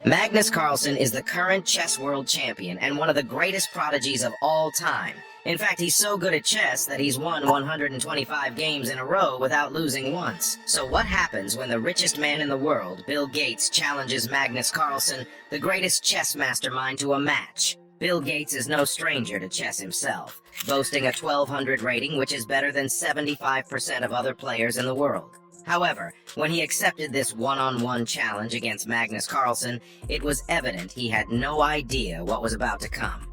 Magnus Carlsen is the current chess world champion and one of the greatest prodigies of all time. In fact, he's so good at chess that he's won 125 games in a row without losing once. So what happens when the richest man in the world, Bill Gates, challenges Magnus Carlsen, the greatest chess mastermind, to a match? Bill Gates is no stranger to chess himself, boasting a 1200 rating, which is better than 75% of other players in the world. However, when he accepted this one-on-one challenge against Magnus Carlsen, it was evident he had no idea what was about to come.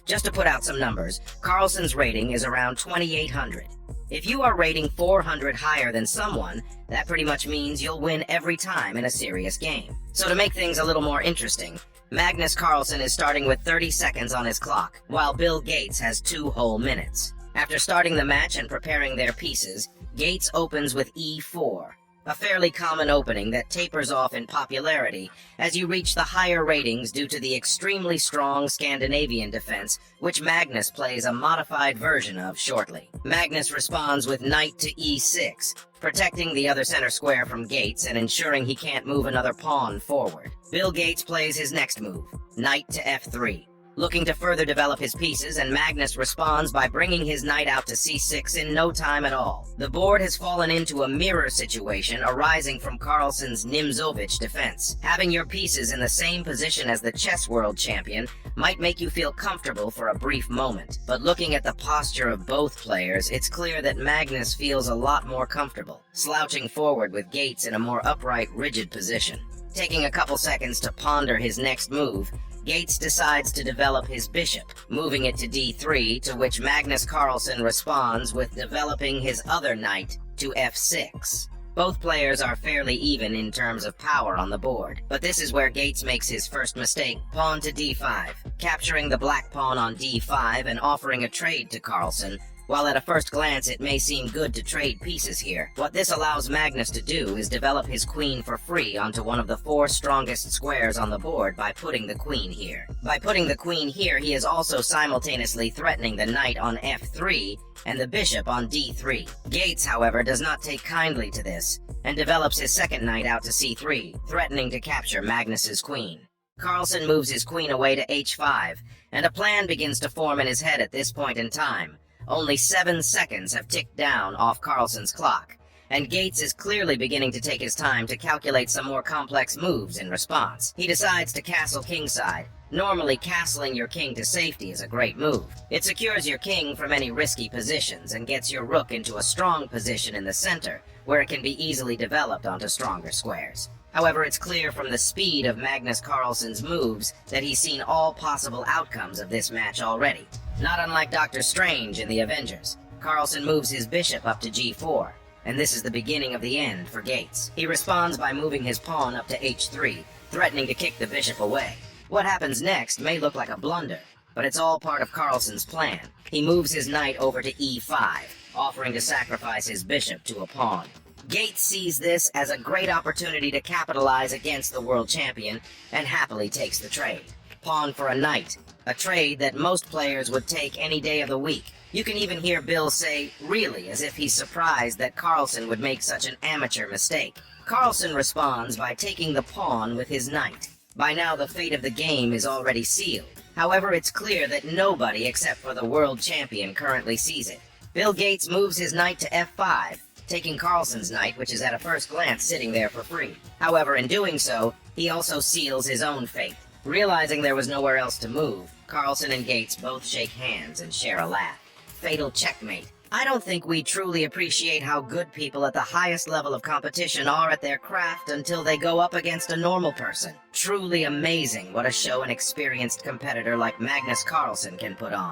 Just to put out some numbers, Carlsen's rating is around 2800. If you are rating 400 higher than someone, that pretty much means you'll win every time in a serious game. So to make things a little more interesting, Magnus Carlsen is starting with 30 seconds on his clock, while Bill Gates has 2 whole minutes. After starting the match and preparing their pieces, Gates opens with e4, a fairly common opening that tapers off in popularity as you reach the higher ratings due to the extremely strong Scandinavian defense, which Magnus plays a modified version of shortly. Magnus responds with knight to e6, protecting the other center square from Gates and ensuring he can't move another pawn forward. Bill Gates plays his next move, knight to f3. Looking to further develop his pieces, and Magnus responds by bringing his knight out to c6 in no time at all. The board has fallen into a mirror situation arising from Carlsen's Nimzovich defense. Having your pieces in the same position as the chess world champion might make you feel comfortable for a brief moment, but looking at the posture of both players, it's clear that Magnus feels a lot more comfortable, slouching forward with Gates in a more upright, rigid position. Taking a couple seconds to ponder his next move, Gates decides to develop his bishop, moving it to d3, to which Magnus Carlsen responds with developing his other knight to f6. Both players are fairly even in terms of power on the board, but this is where Gates makes his first mistake, pawn to d5, capturing the black pawn on d5 and offering a trade to Carlsen. While at a first glance it may seem good to trade pieces here, what this allows Magnus to do is develop his queen for free onto one of the 4 strongest squares on the board by putting the queen here. By putting the queen here, he is also simultaneously threatening the knight on f3 and the bishop on d3. Gates, however, does not take kindly to this, and develops his second knight out to c3, threatening to capture Magnus's queen. Carlsen moves his queen away to h5, and a plan begins to form in his head at this point in time. Only 7 seconds have ticked down off Carlsen's clock, and Gates is clearly beginning to take his time to calculate some more complex moves in response. He decides to castle kingside. Normally, castling your king to safety is a great move. It secures your king from any risky positions and gets your rook into a strong position in the center, where it can be easily developed onto stronger squares. However, it's clear from the speed of Magnus Carlsen's moves that he's seen all possible outcomes of this match already. Not unlike Dr. Strange in the Avengers, Carlsen moves his bishop up to g4, and this is the beginning of the end for Gates. He responds by moving his pawn up to h3, threatening to kick the bishop away. What happens next may look like a blunder, but it's all part of Carlsen's plan. He moves his knight over to e5, offering to sacrifice his bishop to a pawn. Gates sees this as a great opportunity to capitalize against the world champion and happily takes the trade. Pawn for a knight, a trade that most players would take any day of the week. You can even hear Bill say, "Really?" as if he's surprised that Carlsen would make such an amateur mistake. Carlsen responds by taking the pawn with his knight. By now, the fate of the game is already sealed. However, it's clear that nobody except for the world champion currently sees it. Bill Gates moves his knight to f5, taking Carlsen's knight, which is at a first glance sitting there for free. However, in doing so, he also seals his own fate. Realizing there was nowhere else to move, Carlsen and Gates both shake hands and share a laugh. Fatal checkmate. I don't think we truly appreciate how good people at the highest level of competition are at their craft until they go up against a normal person. Truly amazing what a show an experienced competitor like Magnus Carlsen can put on.